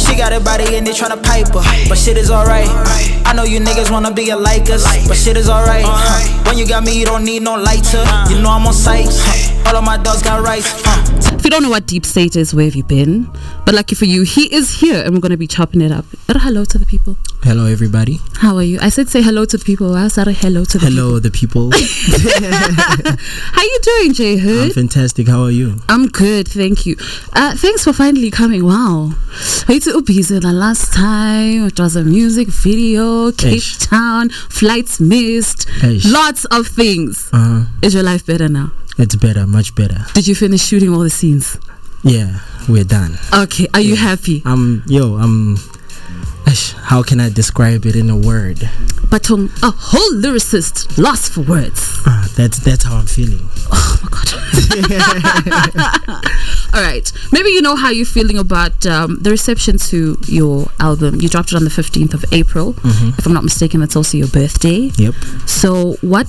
She got a body and they tryna pipe her, but shit is alright. I know you niggas wanna be a like us, but shit is alright. When you got me, you don't need no lighter. You know I'm on sight. All of my dogs got rights. If you don't know what deep state is, where have you been? But lucky for you, he is here and we're going to be chopping it up. Hello to the people. Hello, everybody. How are you? I said say hello to the people. I said hello to the people. How you doing, JAYHood? I'm fantastic. How are you? I'm good, thank you. Thanks for finally coming. Wow. I used to be busy the last time. It was a music video, Cape Town, flights missed, lots of things. Is your life better now? It's better, much better. Did you finish shooting all the scenes? Yeah, we're done. Okay, are you happy? How can I describe it in a word? Batung, a whole lyricist lost for words. That's how I'm feeling. Oh my god. All right, maybe you know how you're feeling about the reception to your album. You dropped it on the 15th of April. If I'm not mistaken, that's also your birthday. Yep. So what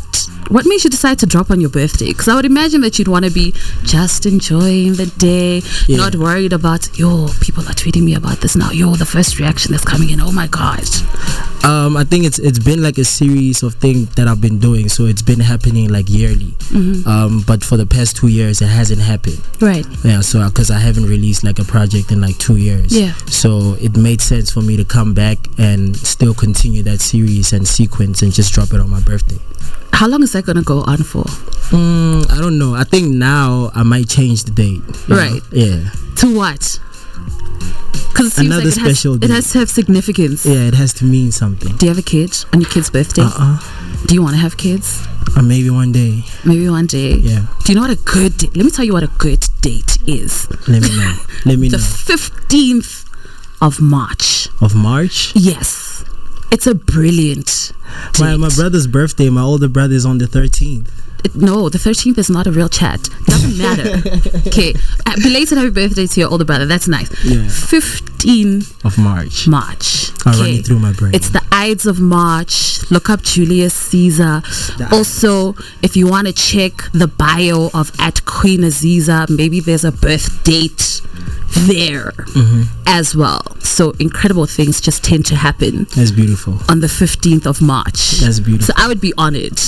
made you decide to drop on your birthday? Because I would imagine that you'd want to be just enjoying the day, not worried about, people are tweeting me about this now. The first reaction that's coming in. Oh my gosh. I think it's been like a series of things that I've been doing, so it's been happening like yearly. But for the past 2 years, it hasn't happened. Right. Yeah. So because I haven't released like a project in like 2 years. Yeah. So it made sense for me to come back and still continue that series and sequence and just drop it on my birthday. How long is that going to go on for? I don't know. I think now I might change the date. Right. Yeah. To what? Because it seems another like special it has to have significance. Yeah, it has to mean something. Do you have a kid on your kid's birthday? Do you want to have kids? Maybe one day. Maybe one day. Yeah. Do you know what a good date? Let me tell you what a good date is. Let me know. The 15th of March. Of March? Yes. It's a brilliant date. My brother's birthday, my older brother is on the 13th. No, the 13th is not a real chat. Doesn't matter. Okay. Belated happy birthday to your older brother. That's nice. Yeah. 15 of March. I'll run it through my brain. It's the Ides of March. Look up Julius Caesar. Also, if you want to check the bio of @Queen Azizzar, maybe there's a birth date there as well. So incredible things just tend to happen. That's beautiful. On the 15th of March. That's beautiful. So I would be honored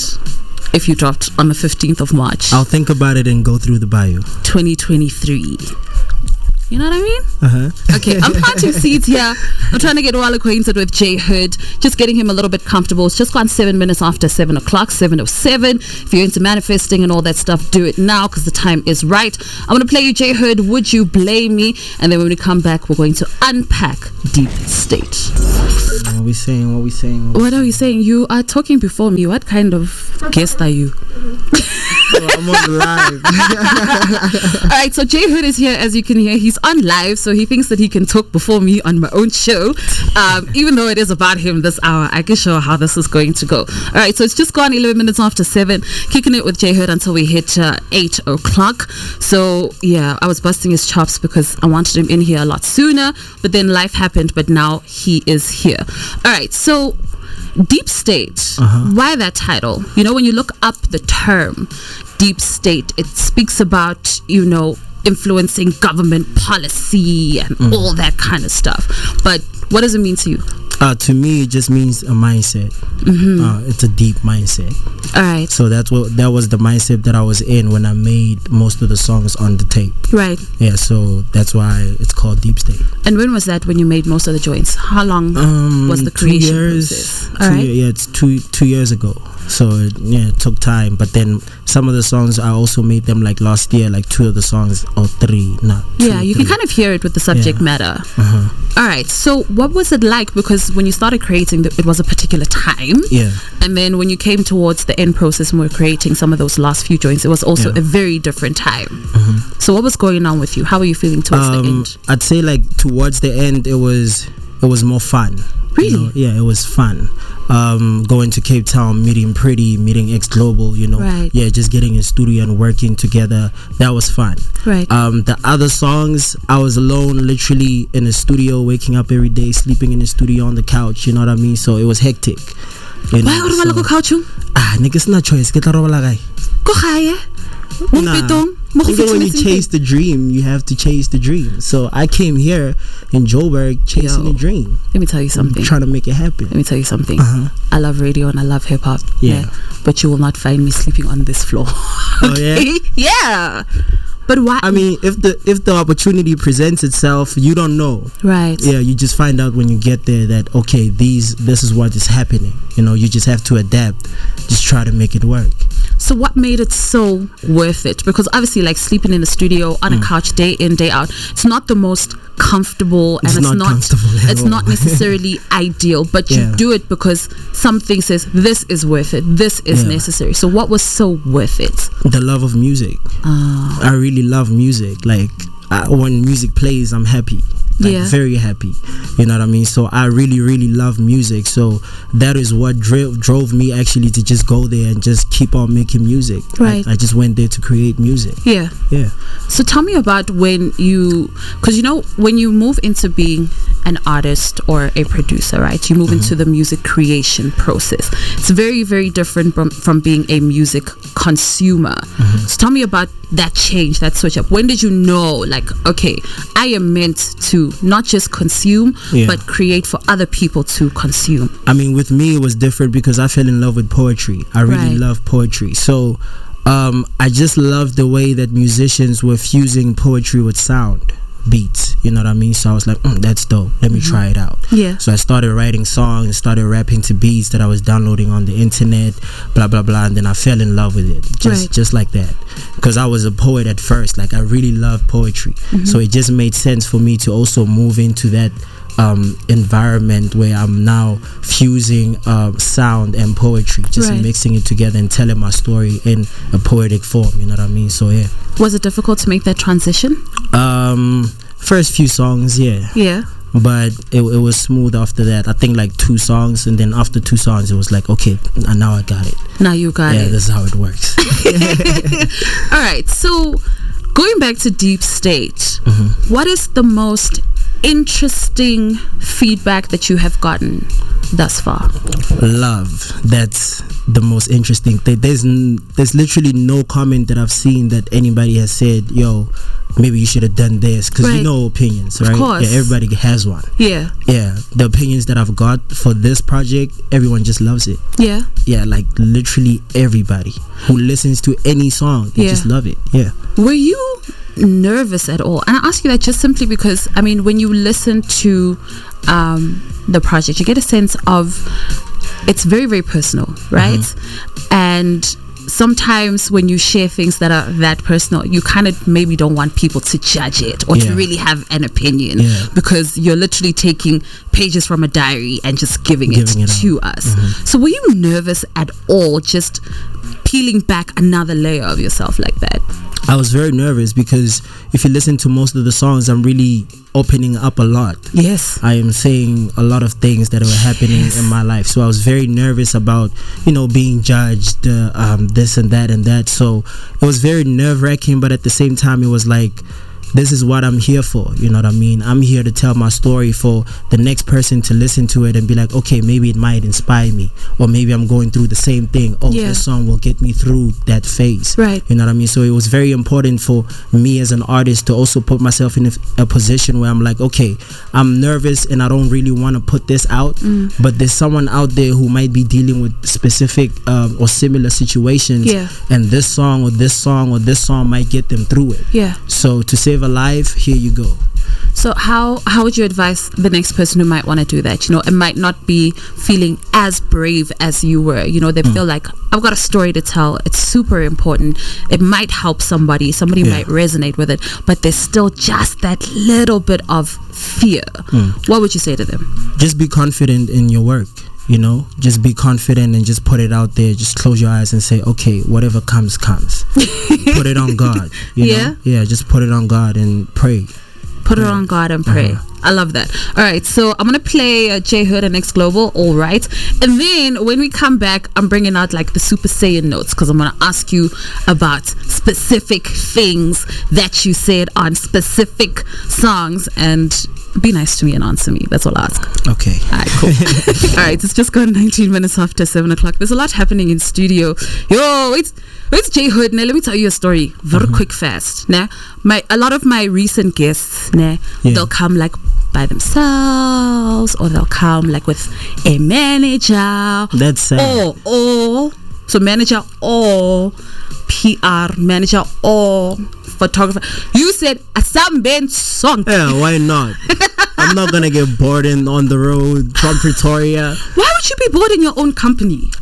if you dropped on the 15th of March. I'll think about it and go through the bio. 2023. You know what I mean? Okay, I'm planting seeds here. I'm trying to get well acquainted with JAYHood, just getting him a little bit comfortable. It's just gone 7 minutes after 7 o'clock, 7:07. If you're into manifesting and all that stuff, do it now because the time is right. I'm going to play you JAYHood, Would You Blame Me? And then when we come back, we're going to unpack Deep State. What are we saying? What are we saying? You are talking before me. What kind of guest are you? I'm on live. Alright, so JAYHood is here. As you can hear, he's on live, so he thinks that he can talk before me on my own show. Even though it is about him this hour, I can show how this is going to go. Alright, so it's just gone 11 minutes after 7, kicking it with JAYHood until we hit 8 o'clock. So yeah, I was busting his chops because I wanted him in here a lot sooner, but then life happened, but now he is here. Alright, so Deep State, why that title? You know, when you look up the term Deep State, it speaks about, influencing government policy and all that kind of stuff. But what does it mean to you? To me, it just means a mindset. It's a deep mindset. All right. So that was the mindset that I was in when I made most of the songs on the tape. Right. Yeah. So that's why it's called Deep State. And when was that? When you made most of the joints? How long was the creation 2 years, process? All right. Yeah, it's 2 years ago. So it took time. But then some of the songs I also made them like last year, like 2 of the songs or 3, not 2, yeah. You 3. can kind of hear it with the subject matter. All right. So what was it like? Because when you started creating, it was a particular time. Yeah. And then when you came towards the end process and we were creating some of those last few joints, it was also a very different time. So what was going on with you? How were you feeling towards the end? I'd say like towards the end, it was more fun. Really? Yeah, it was fun. Going to Cape Town, meeting Pretty, meeting X Global, Right. Yeah, just getting in studio and working together. That was fun. Right. The other songs, I was alone, literally in the studio, waking up every day, sleeping in the studio on the couch. You know what I mean? So it was hectic. Why would you go couch? Niggas not choice. Get la roba la guy. Go high. Even when you chase the dream, you have to chase the dream. So I came here in Joburg chasing a dream. Let me tell you something. I'm trying to make it happen. Let me tell you something. I love radio and I love hip hop. Yeah. But you will not find me sleeping on this floor. Oh yeah. Yeah. But why? I mean, if the opportunity presents itself, you don't know. Right. Yeah, you just find out when you get there that okay, this is what is happening. You know, you just have to adapt. Just try to make it work. So what made it so worth it? Because obviously, like sleeping in the studio on a couch day in, day out, it's not the most comfortable, and it's not necessarily ideal, but you do it because something says this is worth it, this is necessary. So what was so worth it? The love of music. I really love music. Like when music plays, I'm happy. Very happy. You know what I mean? So I really, really love music. So that is what drove me actually to just go there and just keep on making music. Right. I just went there to create music. Yeah. So tell me about when you, because you know, when you move into being an artist or a producer, right? You move into the music creation process. It's very, very different from being a music consumer. So tell me about that change, that switch up. When did you know, like, okay, I am meant to not just consume, but create for other people to consume? I mean, with me, it was different because I fell in love with poetry. I really love poetry. So I just loved the way that musicians were fusing poetry with sound. Beats, you know what I mean? So I was like, that's dope, let me try it out. So I started writing songs, started rapping to beats that I was downloading on the internet, blah blah blah, and then I fell in love with it, just like that, because I was a poet at first. Like I really love poetry, so it just made sense for me to also move into that environment where I'm now fusing sound and poetry, just mixing it together and telling my story in a poetic form, you know what I mean? So yeah. Was it difficult to make that transition? First few songs, but it was smooth after that. I think like 2 songs, and then after 2 songs it was like, okay, now I got it. Now you got it. Yeah, this is how it works. All right, so going back to Deep State, what is the most interesting feedback that you have gotten thus far? Love. That's the most interesting thing. There's literally no comment that I've seen that anybody has said, yo, maybe you should have done this, because you know opinions, right? Of course. Yeah, everybody has one. Yeah. The opinions that I've got for this project, everyone just loves it. Yeah, like literally everybody who listens to any song, they just love it. Were you nervous at all? And I ask you that just simply because, I mean, when you listen to the project, you get a sense of, it's very, very personal, right? And sometimes when you share things that are that personal, you kind of maybe don't want people to judge it or to really have an opinion, because you're literally taking pages from a diary and just giving it to us. So were you nervous at all, just peeling back another layer of yourself like that? I was very nervous because if you listen to most of the songs, I'm really opening up a lot. Yes. I am saying a lot of things that were happening in my life. So I was very nervous about, you know, being judged, this and that. So it was very nerve-wracking, but at the same time, it was like, this is what I'm here for, you know what I mean? I'm here to tell my story for the next person to listen to it and be like, okay, maybe it might inspire me, or maybe I'm going through the same thing. This song will get me through that phase, right? You know what I mean? So it was very important for me as an artist to also put myself in a position where I'm like, okay, I'm nervous and I don't really want to put this out, but there's someone out there who might be dealing with specific or similar situations, and this song or this song or this song might get them through it. So to save a life, here you go. So how would you advise the next person who might want to do that? You know, it might not be feeling as brave as you were. You know, they feel like, I've got a story to tell. It's super important. It might help somebody. Somebody might resonate with it, but there's still just that little bit of fear. What would you say to them? Just be confident in your work. You know, just be confident and just put it out there. Just close your eyes and say, okay, whatever comes. Put it on God. You know? Yeah, just put it on God and pray. Put it on God and pray. I love that. All right, so I'm gonna play JAYHood and X Global, all right, and then when we come back, I'm bringing out like the Super Saiyan notes, because I'm gonna ask you about specific things that you said on specific songs, and Be nice to me and answer me. That's all I ask. Okay. All right, cool. All right, it's just gone 19 minutes after 7 o'clock. There's a lot happening in studio. Yo, it's JAYHood. Now, let me tell you a story. Very quick, fast. Now, a lot of my recent guests, they'll come like by themselves, or they'll come like with a manager. That's sad. So manager or PR manager or photographer. You said a Samben song. Yeah, why not? I'm not gonna get bored on the road from Pretoria. Why would you be bored in your own company?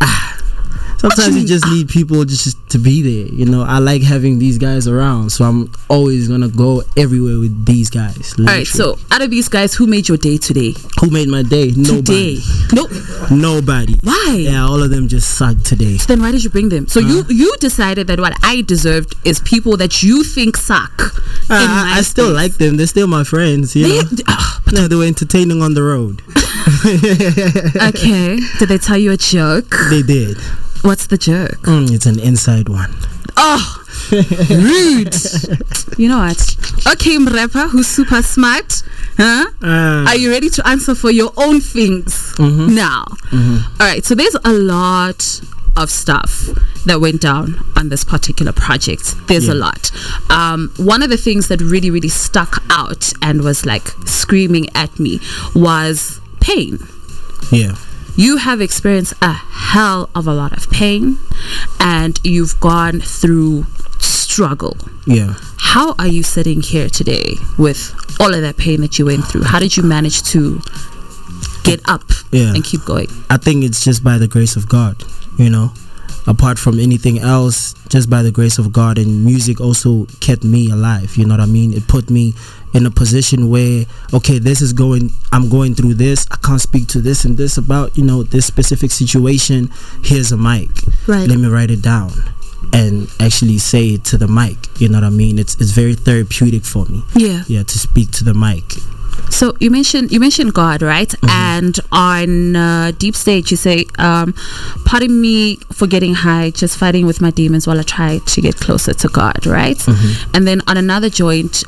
Sometimes you just need people just to be there. You know, I like having these guys around, so I'm always gonna go everywhere with these guys. Literally. All right, so out of these guys, who made your day today? Who made my day? Nobody. Nope. Nobody. Why? Yeah, all of them just sucked today. So then why did you bring them? So you decided that what I deserved is people that you think suck. I still like them. They're still my friends. You know? They were entertaining on the road. Okay. Did they tell you a joke? They did. What's the joke? It's an inside one. Oh, rude. You know what? Okay, rapper who's super smart. Huh? Are you ready to answer for your own things now? All right, so there's a lot of stuff that went down on this particular project. There's a lot. One of the things that really, really stuck out and was like screaming at me was pain. Yeah. You have experienced a hell of a lot of pain, and you've gone through struggle. Yeah. How are you sitting here today with all of that pain that you went through? How did you manage to get up and keep going? I think it's just by the grace of God, you know. Apart from anything else, just by the grace of God. And music also kept me alive, you know what I mean? It put me in a position where, okay, I'm going through this, I can't speak to this and this about, you know, this specific situation. Here's a mic, right? Let me write it down and actually say it to the mic, you know what I mean? It's very therapeutic for me, to speak to the mic. So you mentioned God, right? And on Deep Stage you say, pardon me for getting high, just fighting with my demons while I try to get closer to God, right? And then on another joint,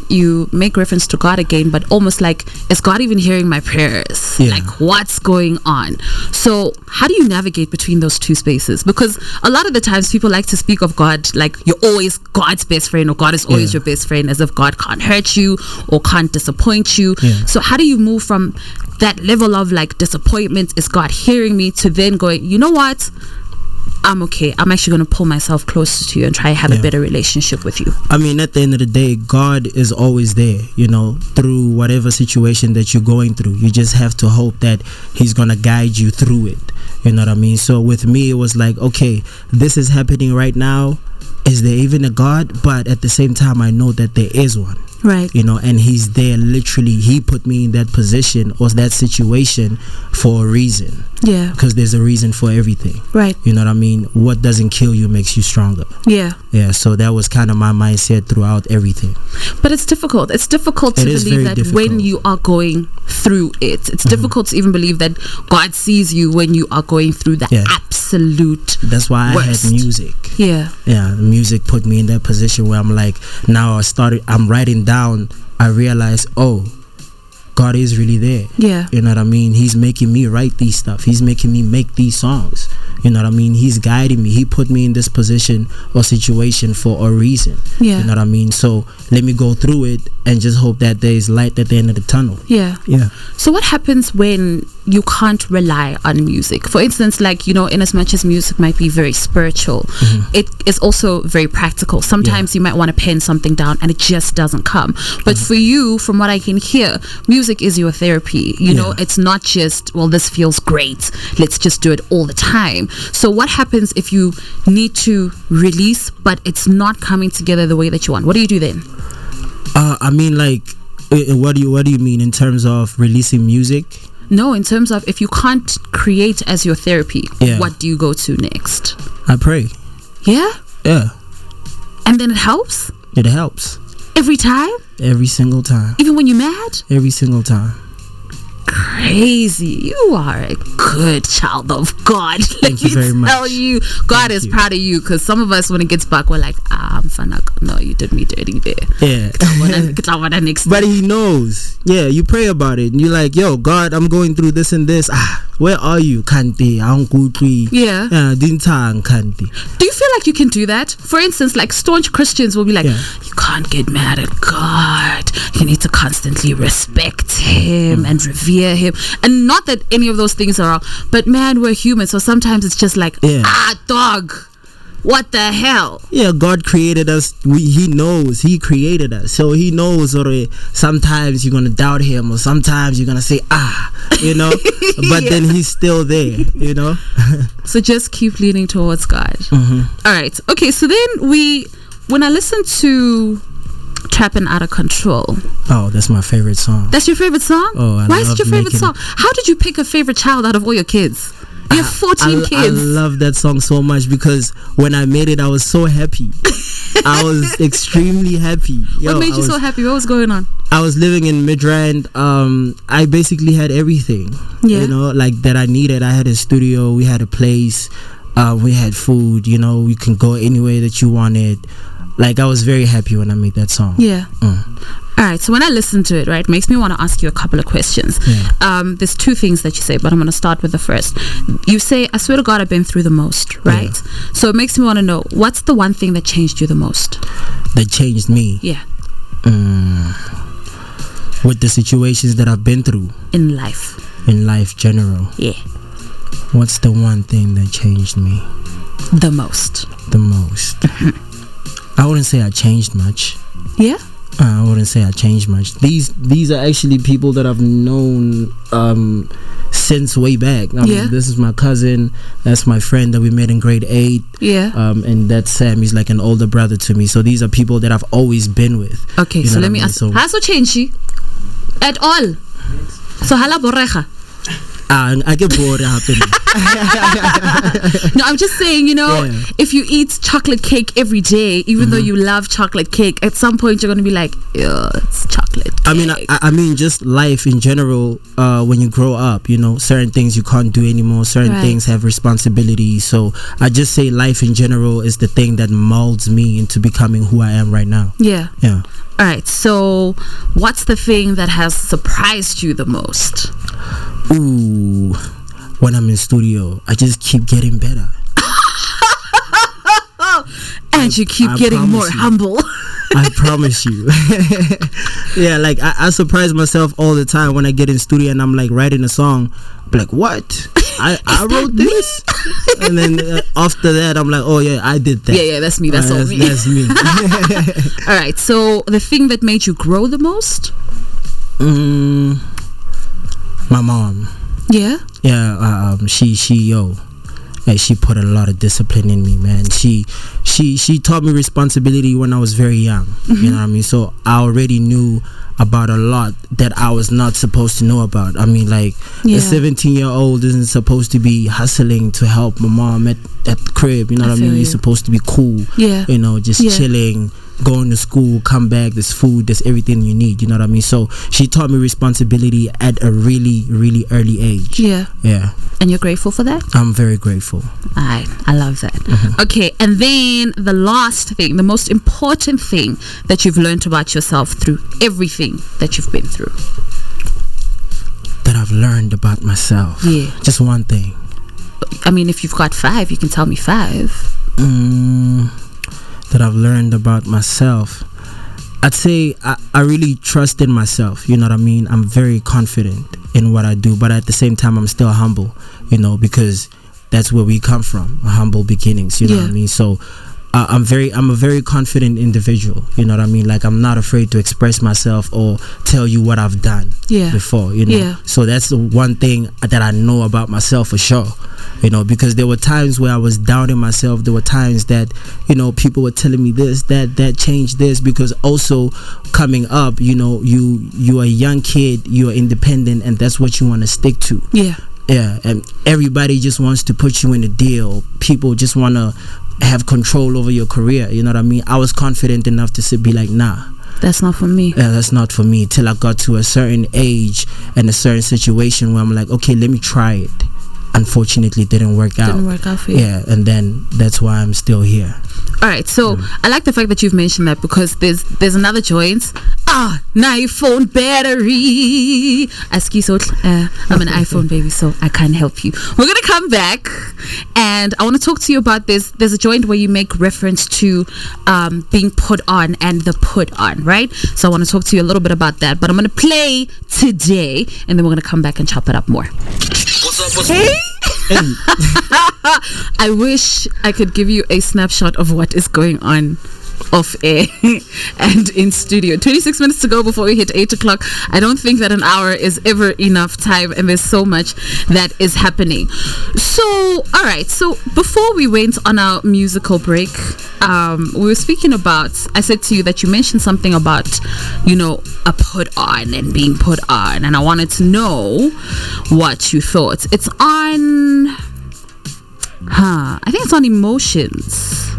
you make reference to God again, but almost like, is God even hearing my prayers? Like, what's going on? So how do you navigate between those two spaces? Because a lot of the times people like to speak of God like you're always God's best friend, or God is always your best friend, as if God can't hurt you or can't disappoint you. So how do you move from that level of like disappointment, is God hearing me, to then going, you know what, I'm okay, I'm actually going to pull myself closer to you and try to have a better relationship with you? I mean, at the end of the day, God is always there, you know, through whatever situation that you're going through. You just have to hope that he's going to guide you through it, you know what I mean? So with me, it was like, okay, this is happening right now. Is there even a God? But at the same time, I know that there is one. Right. You know, and he's there literally. He put me in that position or that situation for a reason. Yeah. Because there's a reason for everything. Right. You know what I mean? What doesn't kill you makes you stronger. Yeah. Yeah. So that was kind of my mindset throughout everything. But it's difficult. It's difficult to believe that when you are going through it. It's difficult to even believe that God sees you when you are going through the absolute That's why worst. I had music. Yeah. Yeah. Music put me in that position where I'm like, now I'm writing down, I realized, oh, God is really there. Yeah. You know what I mean? He's making me write these stuff. He's making me make these songs. You know what I mean? He's guiding me. He put me in this position or situation for a reason. Yeah. You know what I mean? So let me go through it and just hope that there is light at the end of the tunnel. Yeah. Yeah. So what happens when you can't rely on music? For instance, like, you know, in as much as music might be very spiritual, it is also very practical. Sometimes you might want to pen something down and it just doesn't come. But for you, from what I can hear, music is your therapy. You know, it's not just, well, this feels great, let's just do it all the time. So what happens if you need to release but it's not coming together the way that you want? What do you do then? I mean, like, what do you mean in terms of releasing music? No, in terms of if you can't create as your therapy, what do you go to next? I pray. Yeah? Yeah. And then it helps? It helps. Every time? Every single time. Even when you're mad? Every single time. crazy. You are a good child of God. Thank you very much. Tell you, God is proud of you, because some of us, when it gets back, we're like, I'm fanak. No, you did me dirty there. Yeah. But he knows. Yeah, you pray about it and you're like, yo, God, I'm going through this and this. Where are you? Kanti, yeah. Kanti. Do you feel like you can do that? For instance, like staunch Christians will be like, you can't get mad at God. You need to constantly respect him and revere him. And not that any of those things are wrong, but man, we're human, so sometimes it's just like, dog, what the hell? Yeah, God created us. He knows. He created us. So he knows, or sometimes you're going to doubt him, or sometimes you're going to say, you know. But then he's still there, you know. So just keep leaning towards God. All right. Okay, so then when I listen to Trapping Out of Control. Oh, that's my favorite song. That's your favorite song? Oh, why is it your favorite song? How did you pick a favorite child out of all your kids? You have 14 kids. I love that song so much because when I made it, I was so happy. I was extremely happy. What made you so happy? What was going on? I was living in Midrand. I basically had everything, you know, like that I needed. I had a studio. We had a place. We had food. You know, you can go anywhere that you wanted. Like, I was very happy when I made that song. Yeah. All right, so when I listen to it, right, makes me want to ask you a couple of questions. There's two things that you say, but I'm going to start with the first. You say, I swear to God, I've been through the most, right? So it makes me want to know, what's the one thing that changed you the most? That changed me? Yeah. With the situations that I've been through. In life. In life, general. Yeah. What's the one thing that changed me? The most. The most. I wouldn't say I changed much. Yeah? I wouldn't say I changed much. These are actually people that I've known since way back. I mean, this is my cousin. That's my friend that we met in grade 8. Yeah. And that's Sam. He's like an older brother to me. So these are people that I've always been with. Okay, so let me ask. Has so changed at all? So hala boreja. I get bored happening. No, I'm just saying, you know, if you eat chocolate cake every day, even though you love chocolate cake, at some point you're going to be like, yeah, it's chocolate cake. I mean, just life in general, when you grow up, you know, certain things you can't do anymore, certain things have responsibilities. So I just say life in general is the thing that molds me into becoming who I am right now. Yeah. Yeah. All right, so what's the thing that has surprised you the most? Ooh, when I'm in studio, I just keep getting better. And you keep getting more humble. I promise you. Yeah, like I surprise myself all the time when I get in studio and I'm like writing a song. I'm like, what? I wrote this? And then after that, I'm like, oh yeah, I did that. Yeah, that's me. That's all me. That's me. All right, so the thing that made you grow the most? My mom. Yeah? Yeah, she put a lot of discipline in me, man. She taught me responsibility when I was very young. You know what I mean? So I already knew about a lot that I was not supposed to know about. I mean, like, a 17-year-old isn't supposed to be hustling to help my mom at the crib. You know what I mean? You're supposed to be cool. Yeah. You know, just chilling, going to school, come back, there's food, there's everything you need. You know what I mean? So she taught me responsibility at a really, really early age. Yeah. Yeah. And you're grateful for that? I'm very grateful. I love that. Okay, and then the last thing, the most important thing that you've learned about yourself through everything that you've been through. That I've learned about myself. Yeah. Just one thing. I mean, if you've got 5, you can tell me 5. That I've learned about myself. I'd say I really trust in myself. You know what I mean? I'm very confident in what I do, but at the same time, I'm still humble, you know, because that's where we come from, humble beginnings, you know what I mean? So I'm a very confident individual, you know what I mean? Like, I'm not afraid to express myself or tell you what I've done before, you know? Yeah. So that's the one thing that I know about myself for sure, you know, because there were times where I was doubting myself. There were times that, you know, people were telling me this, that changed this, because also coming up, you know, you're a young kid, you're independent, and that's what you want to stick to. Yeah. Yeah, and everybody just wants to put you in a deal. People just want to have control over your career, you know what I mean? I was confident enough to be like, nah, that's not for me. Yeah, that's not for me. Till I got to a certain age and a certain situation where I'm like, okay, let me try it. Unfortunately, it didn't work out. Didn't work out for you. Yeah, and then that's why I'm still here. All right, so I like the fact that you've mentioned that, because there's another joint. iPhone battery. I'm an iPhone baby, so I can't help you. We're gonna come back, and I want to talk to you about this. There's a joint where you make reference to being put on and the put on, right? So I want to talk to you a little bit about that. But I'm gonna play today, and then we're gonna come back and chop it up more. What's up? Hey. I wish I could give you a snapshot of what is going on off air and in studio. 26 minutes to go before we hit 8 o'clock. I don't think that an hour is ever enough time, and there's so much that is happening. So, all right. So before we went on our musical break, we were speaking about, I said to you that you mentioned something about, a put on and being put on, and I wanted to know what you thought. It's on, I think it's on Emotions.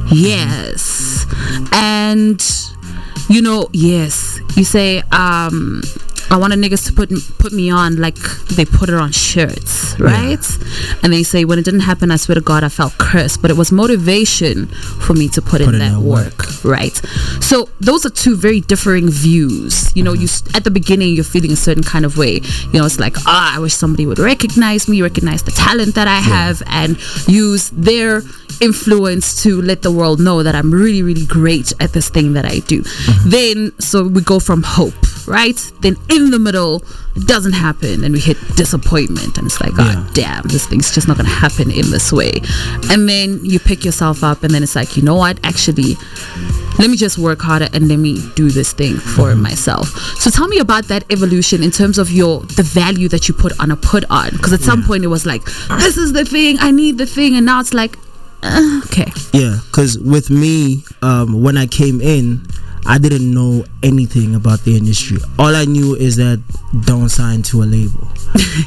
Yes. And yes, you say I want niggas to put me on like they put it on shirts, right? Yeah. And they say, when it didn't happen, I swear to God, I felt cursed, but it was motivation for me to put in that work, right? So those are two very differing views. You at the beginning, you're feeling a certain kind of way. It's like, I wish somebody would recognize the talent that I have, and use their influence to let the world know that I'm really, really great at this thing that I do. Then, so we go from hope, right? Then in the middle, it doesn't happen, and we hit disappointment, and it's like, damn, this thing's just not gonna happen in this way. And then you pick yourself up, and then it's like, you know what, actually, let me just work harder and let me do this thing for myself. So tell me about that evolution in terms of the value that you put on a put on, because at some point it was like, this is the thing, I need the thing, and now it's like, okay. Yeah, because with me, when I came in, I didn't know anything about the industry. All I knew is that don't sign to a label,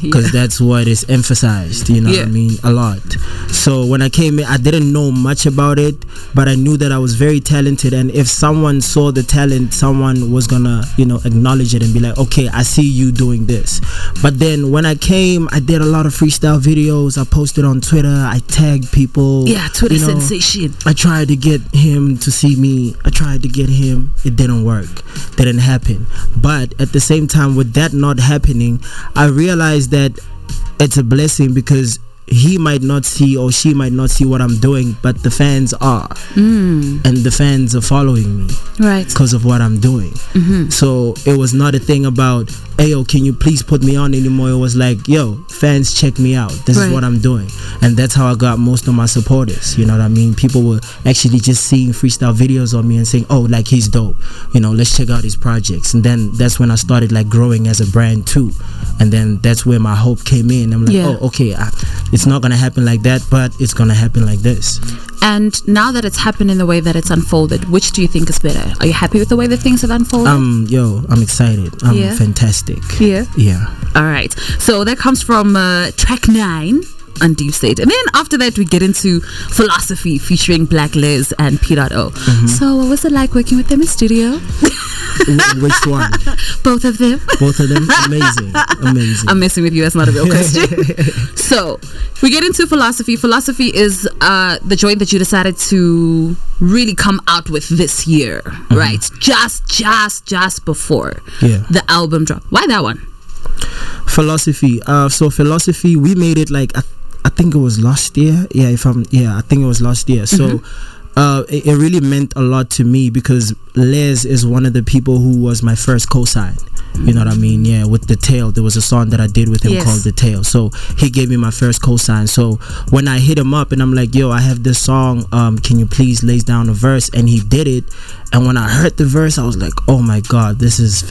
because that's what is emphasized, what I mean, a lot. So when I came in, I didn't know much about it, but I knew that I was very talented, and if someone saw the talent, someone was gonna acknowledge it and be like, okay, I see you doing this. But then when I came, I did a lot of freestyle videos. I posted on Twitter, I tagged people. Twitter sensation. I tried to get him to see me. I tried to get him. It didn't work. Didn't happen. But at the same time, with that not happening, I realized that it's a blessing, because he might not see, or she might not see what I'm doing, but the fans are, and the fans are following me, right, because of what I'm doing. So it was not a thing about, hey, yo, can you please put me on anymore? It was like, yo, fans, check me out, this is what I'm doing. And that's how I got most of my supporters, you know what I mean? People were actually just seeing freestyle videos of me and saying, oh, like, he's dope, let's check out his projects. And then that's when I started like growing as a brand too, and then that's where my hope came in. I'm like, oh, okay, it's not gonna happen like that, but it's gonna happen like this. And now that it's happened in the way that it's unfolded, which do you think is better? Are you happy with the way that things have unfolded? I'm excited. I'm fantastic. Yeah. All right. So that comes from track 9 on Deep State. And then after that, we get into Philosophy featuring Black Liz and P.O. So what was it like working with them in studio? Which one? Both of them. Amazing. I'm messing with you. That's not a real question. So we get into Philosophy. Philosophy is the joint that you decided to really come out with this year, right? Just before the album drop. Why that one? Philosophy. So Philosophy, we made it like I think it was last year. I think it was last year. So it really meant a lot to me, because Les is one of the people who was my first co-sign. You know what I mean? Yeah, with The Tale. There was a song that I did with him called The Tale. So he gave me my first co-sign. So when I hit him up and I'm like, yo, I have this song, can you please lay down a verse? And he did it. And when I heard the verse, I was like, oh my God, this is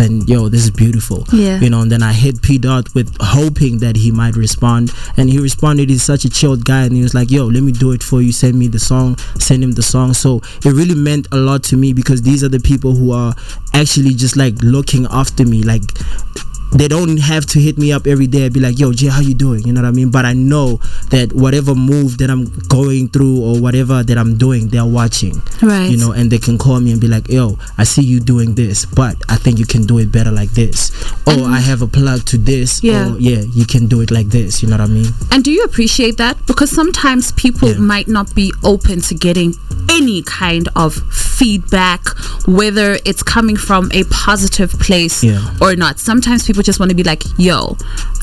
beautiful. And then I hit P. Dot with hoping that he might respond. And he responded. He's such a chilled guy. And he was like, yo, let me do it for you. Send me the song. Send him the song. So it really meant a lot to me, because these are the people who are actually just like looking after me. Like, they don't have to hit me up every day and be like, yo, Jay, how you doing? You know what I mean? But I know that whatever move that I'm going through or whatever that I'm doing, they're watching. Right. You know, and they can call me and be like, yo, I see you doing this, but I think you can do it better like this. Or I have a plug to this. Yeah. Or you can do it like this. You know what I mean? And do you appreciate that? Because sometimes people might not be open to getting any kind of feedback, whether it's coming from a positive place or not. Sometimes people just want to be like, yo,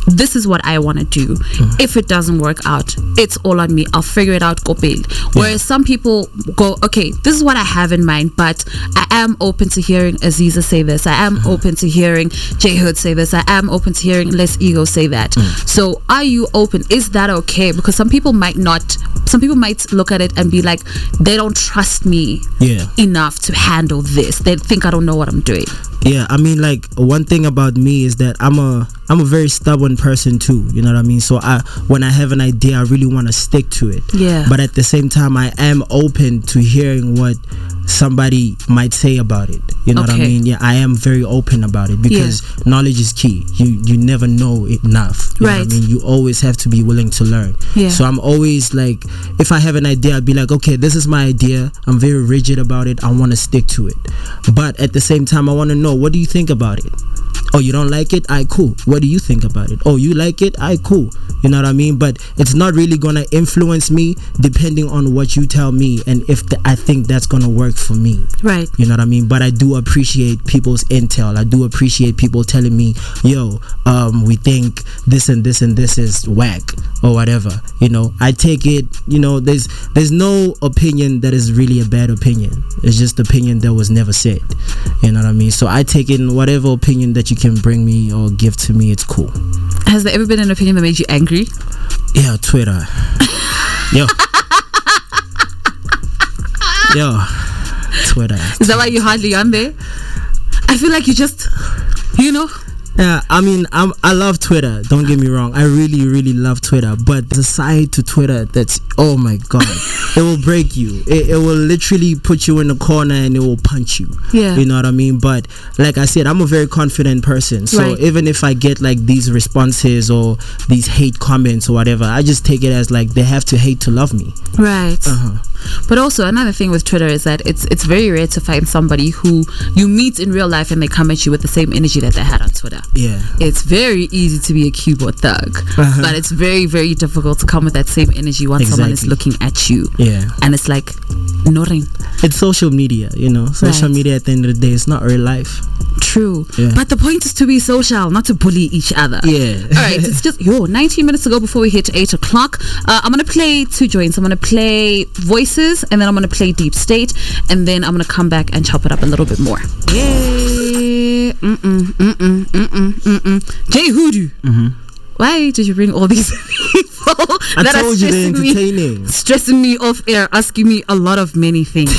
this is what I want to do. If it doesn't work out, it's all on me. I'll figure it out, go bail. Whereas some people go, okay, this is what I have in mind, but I am open to hearing Azizzar say this. I am open to hearing JAYHood say this. I am open to hearing Less Ego say that. So are you open? Is that okay? Because some people might look at it and be like, they don't trust me enough to handle this. They think I don't know what I'm doing. Yeah, I mean, like, one thing about me is that I'm a very stubborn person too. You know what I mean? So when I have an idea, I really want to stick to it. Yeah. But at the same time, I am open to hearing what somebody might say about it. You know what I mean? Yeah, I am very open about it because knowledge is key. You never know enough. You know what I mean? You always have to be willing to learn. Yeah. So I'm always like, if I have an idea, I'd be like, okay, this is my idea. I'm very rigid about it. I want to stick to it. But at the same time, I want to know, what do you think about it? Oh, you don't like it? Alright, cool. What do you think about it? Oh, you like it? Alright, cool. You know what I mean? But it's not really gonna influence me depending on what you tell me and if I think that's gonna work for me. Right. You know what I mean? But I do appreciate people's intel. I do appreciate people telling me, yo, we think this and this and this is whack or whatever. You know, I take it, you know, there's no opinion that is really a bad opinion. It's just opinion that was never said. You know what I mean? So I take in whatever opinion that you can bring me or give to me, it's cool. Has there ever been an opinion that made you angry? Yeah, Twitter. Yo. Twitter. Is that why you're hardly on there? I feel like you just, you know. Yeah, I mean, I love Twitter. Don't get me wrong. I really, really love Twitter. But the side to Twitter that's, oh my God, it will break you. It will literally put you in a corner and it will punch you. Yeah. You know what I mean? But like I said, I'm a very confident person. So even if I get like these responses or these hate comments or whatever, I just take it as like they have to hate to love me. Right. But also another thing with Twitter is that it's very rare to find somebody who you meet in real life and they come at you with the same energy that they had on Twitter. Yeah. It's very easy to be a keyboard thug, but it's very, very difficult to come with that same energy once someone is looking at you. Yeah. And it's like, nothing. It's social media, you know. Social media at the end of the day, it's not real life. True. Yeah. But the point is to be social, not to bully each other. Yeah. Alright, it's just 19 minutes to go before we hit 8 o'clock. I'm going to play two joints. I'm going to play Voices and then I'm going to play Deep State and then I'm going to come back and chop it up a little bit more. Yeah. JAYHood. Why did you bring all these people that I told you they're entertaining. Stressing me off air, asking me a lot of many things.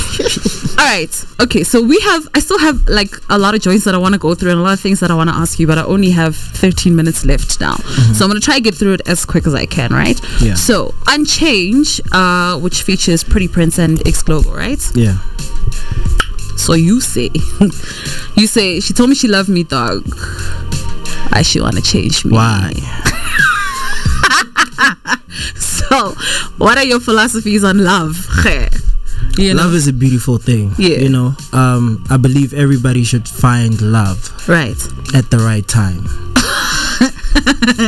All right. Okay. So I still have like a lot of joints that I want to go through and a lot of things that I want to ask you, but I only have 13 minutes left now. So I'm going to try to get through it as quick as I can, right? Yeah. So Unchange, which features Pretty Prince and X Global, right? Yeah. So you say, she told me she loved me, dog. Why she wanna change me? Why? So, what are your philosophies on love? Love is a beautiful thing. Yeah. You know, I believe everybody should find love. Right. At the right time.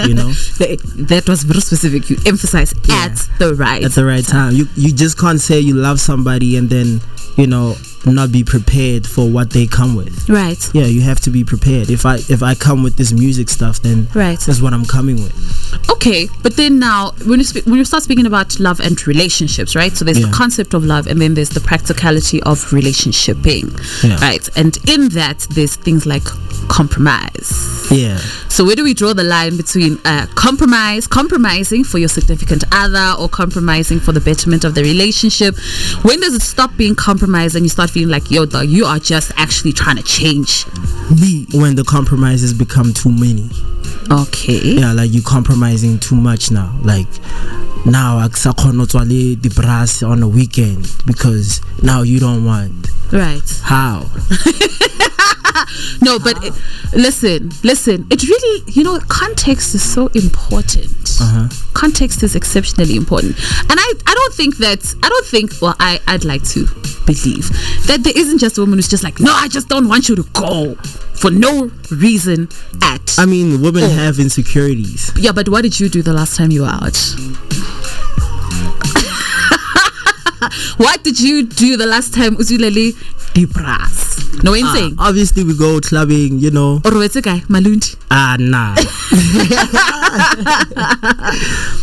You know? That was very specific. You emphasize at the right time. You just can't say you love somebody and then, you know, not be prepared for what they come with. Right. Yeah, you have to be prepared. If I come with this music stuff, then that's what I'm coming with. Okay, but then now when you start speaking about love and relationships, right? So there's the concept of love and then there's the practicality of relationshiping. Right? And in that there's things like compromise. Yeah. So where do we draw the line between compromising for your significant other or compromising for the betterment of the relationship? When does it stop being compromised and you start feeling like, yo, dog, you are just actually trying to change me? When the compromises become too many. Okay. Yeah, like you compromising too much now. Like now I the brass on the weekend because now you don't want. Right. How? No, but listen. It really, context is so important. Context is exceptionally important. And I'd like to believe that there isn't just a woman who's just like, no, I just don't want you to go for no reason at. I mean, women have insecurities. Yeah, but what did you do the last time you were out? What did you do the last time Uzulele Dibras? No anything. Obviously we go clubbing, Or it's a guy, Malundi. Nah.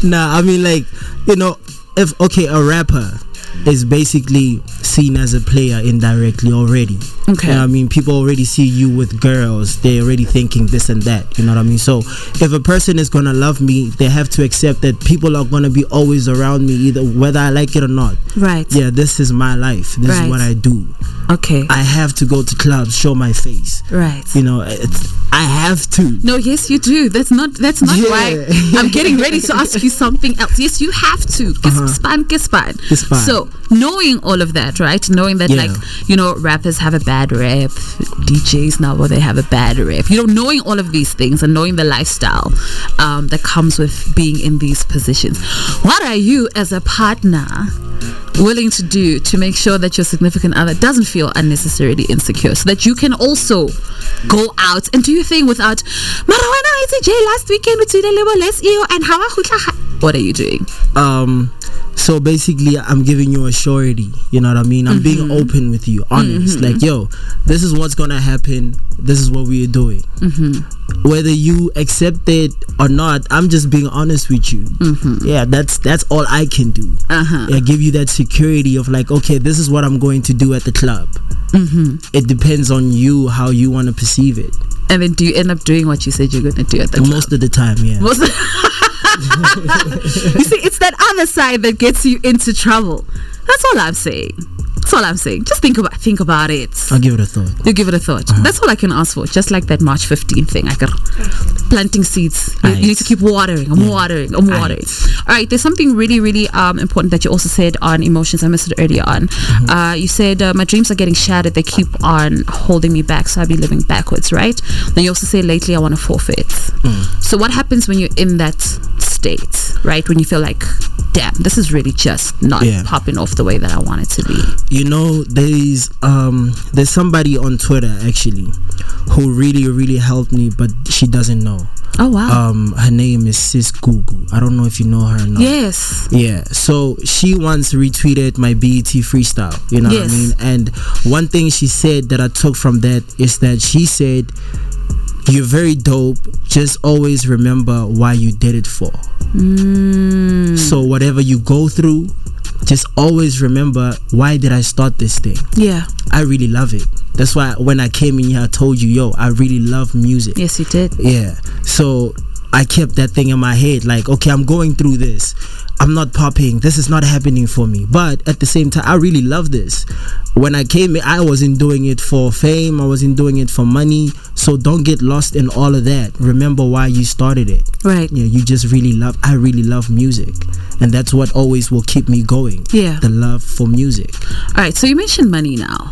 Nah, I mean if a rapper is basically seen as a player indirectly already. Okay. You know what I mean? People already see you with girls. They're already thinking this and that. You know what I mean? So if a person is gonna love me, they have to accept that people are gonna be always around me, either whether I like it or not. Right. Yeah, this is my life. This is what I do. Okay. I have to go to clubs, show my face. Right. I have to. No, yes you do. That's not why I'm getting ready to ask you something else. Yes, you have to. Gespan. So knowing all of that, right? Knowing that rappers have a bad rep, DJs now they have a bad rep. Knowing all of these things and knowing the lifestyle that comes with being in these positions. What are you as a partner willing to do to make sure that your significant other doesn't feel unnecessarily insecure, so that you can also go out and do your thing without last weekend and what are you doing? So basically I'm giving you a surety, you know what I mean? I'm being open with you, honest. Like, yo, this is what's gonna happen, this is what we are doing. Whether you accept it or not, I'm just being honest with you. Yeah, that's all I can do. I give you that security of like, okay, this is what I'm going to do at the club. It depends on you how you want to perceive it. And then do you end up doing what you said you're going to do at the club? Most of the time, yeah. You see, it's that other side that gets you into trouble. That's all I'm saying. Just think about it. I'll give it a thought. You give it a thought. That's all I can ask for. Just like that March 15th thing. I got planting seeds. You need to keep watering. I'm watering. All right. There's something really, really important that you also said on emotions. I missed it earlier on. You said my dreams are getting shattered. They keep on holding me back, so I'll be living backwards. Right. Then you also say lately I want to forfeit. So what happens when you're in that state? Right. When you feel like, damn, this is really just not popping off the way that I want it to be. There's somebody on Twitter actually who really, really helped me, but she doesn't know. Oh wow. Her name is Sis Gugu. I don't know if you know her or not. Yes. Yeah. So she once retweeted my BET freestyle. You know what I mean? And one thing she said that I took from that is that she said, "You're very dope. Just always remember why you did it for." So whatever you go through, just always remember, why did I start this thing? Yeah. I really love it. That's why when I came in here, I told you, yo, I really love music. Yes, you did. Yeah. So I kept that thing in my head, like, okay, I'm going through this. I'm not popping. This is not happening for me. But at the same time, I really love this. When I came in, I wasn't doing it for fame. I wasn't doing it for money. So don't get lost in all of that. Remember why you started it. Right. Yeah, you just I really love music. And that's what always will keep me going. Yeah. The love for music. All right. So you mentioned money now.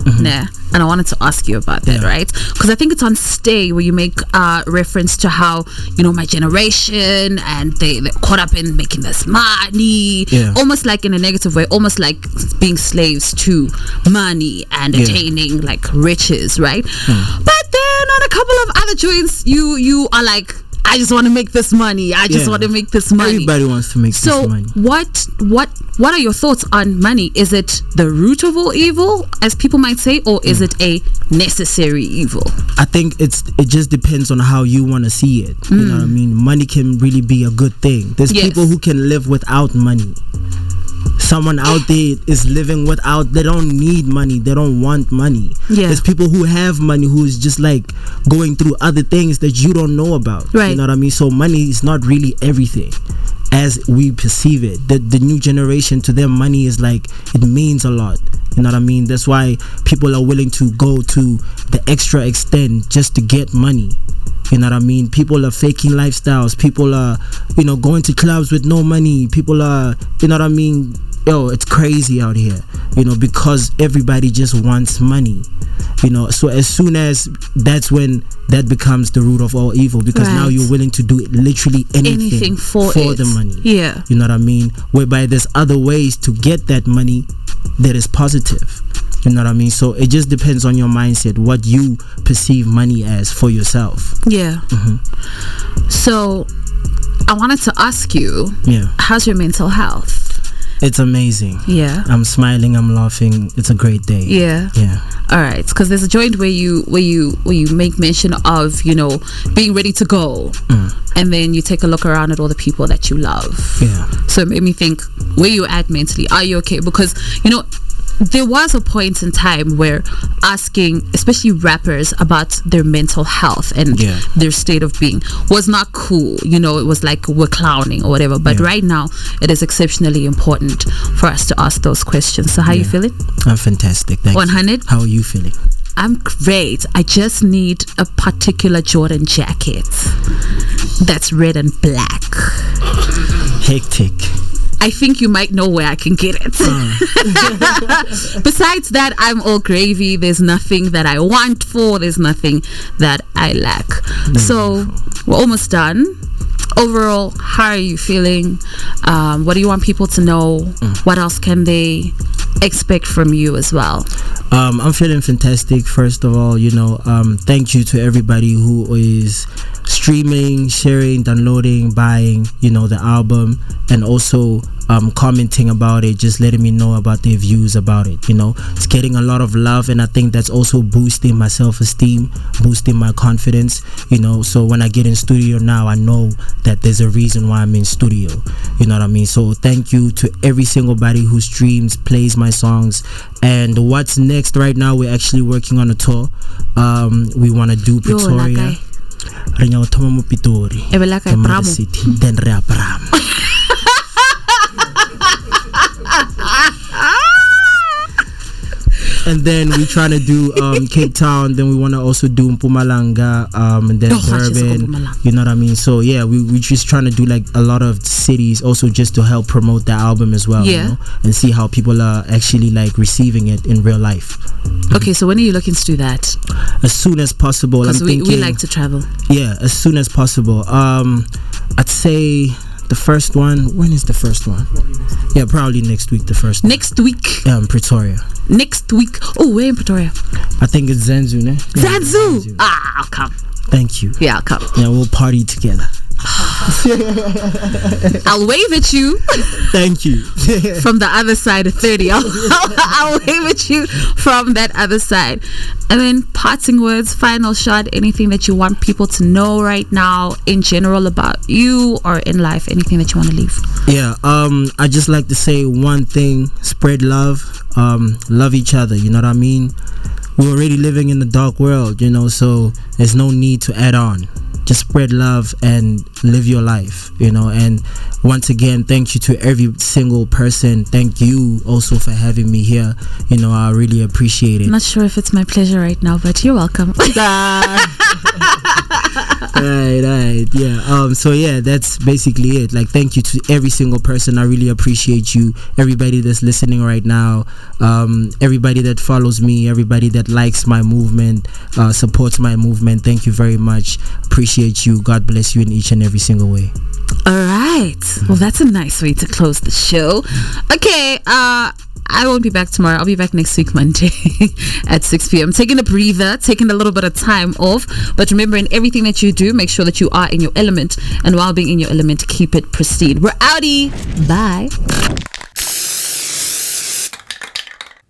And I wanted to ask you about that, right? Because I think it's on Stay where you make reference to how, my generation and they're caught up in making this money. Yeah. Almost like in a negative way, almost like being slaves to money and attaining like riches, right? But then on a couple of other joints, you are like, I just want to make this money. I just want to make this money. Everybody wants to make this money. So what are your thoughts on money? Is it the root of all evil, as people might say, or is it a necessary evil? I think it just depends on how you want to see it. You know what I mean? Money can really be a good thing. There's people who can live without money. Someone out there is living without, they don't need money, they don't want money. There's people who have money who is just like going through other things that you don't know about. You know what I mean? So money is not really everything as we perceive it. The new generation, to them, money is like, it means a lot. You know what I mean? That's why people are willing to go to the extra extent just to get money. You know what I mean? People are faking lifestyles. People are, going to clubs with no money. People are, you know what I mean? Yo, it's crazy out here, because everybody just wants money. So as soon as that's when that becomes the root of all evil, because now you're willing to do literally anything for the money. Yeah. You know what I mean? Whereby there's other ways to get that money that is positive. You know what I mean? So it just depends on your mindset, what you perceive money as for yourself. Yeah. So I wanted to ask you, how's your mental health? It's amazing. Yeah. I'm smiling, I'm laughing. It's a great day. Yeah. All right, because there's a joint where you make mention of being ready to go, and then you take a look around at all the people that you love. Yeah. So it made me think, where you at mentally? Are you okay? Because there was a point in time where asking, especially rappers, about their mental health and their state of being was not cool. It was like we're clowning or whatever. But right now, it is exceptionally important for us to ask those questions. So how you feeling? I'm fantastic. Thank 100? you. How are you feeling? I'm great. I just need a particular Jordan jacket that's red and black. Hectic. I think you might know where I can get it. Besides that, I'm all gravy. There's nothing that I want for. There's nothing that I lack. So we're almost done. Overall, how are you feeling? What do you want people to know? What else can they expect from you as well? I'm feeling fantastic. First of all, thank you to everybody who is streaming, sharing, downloading, buying, the album, and also commenting about it, just letting me know about their views about it. It's getting a lot of love, and I think that's also boosting my self-esteem, boosting my confidence. So when I get in studio now, I know that there's a reason why I'm in studio. You know what I mean? So thank you to every single body who streams, plays my songs. And what's next right now, we're actually working on a tour. We want to do Pretoria. City, then and then we're trying to do Cape Town. Then we want to also do Mpumalanga, and then Durban. You know what I mean? So yeah, we just trying to do like a lot of cities, also just to help promote the album as well. And see how people are actually like receiving it in real life. Okay, so when are you looking to do that? As soon as possible. Because we like to travel. Yeah, as soon as possible. I'd say the first one. When is the first one? Yeah, probably next week. The first. Next week. Pretoria. Next week. Oh, where in Pretoria? I think it's Zanzu, ne? Zanzu. I'll come. Thank you. Yeah, I'll come. Yeah, we'll party together. I'll wave at you. Thank you. From the other side of 30. I'll wave at you from that other side. And then parting words, final shot, anything that you want people to know right now in general about you or in life, anything that you want to leave. Yeah, I just like to say one thing: spread love, love each other. You know what I mean? We're already living in the dark world, so there's no need to add on. Just spread love and live your life, and once again, thank you to every single person. Thank you also for having me here. I really appreciate it. I'm not sure if it's my pleasure right now, but you're welcome. Right, yeah. So yeah, that's basically it. Like, thank you to every single person. I really appreciate you. Everybody that's listening right now, everybody that follows me, everybody that likes my movement, supports my movement. Thank you very much. Appreciate you. God bless you in each and every single way. All right. Well, that's a nice way to close the show. Okay. I won't be back tomorrow. I'll be back next week, Monday at 6 p.m. Taking a breather, taking a little bit of time off. But remember, in everything that you do, make sure that you are in your element. And while being in your element, keep it pristine. We're outie. Bye.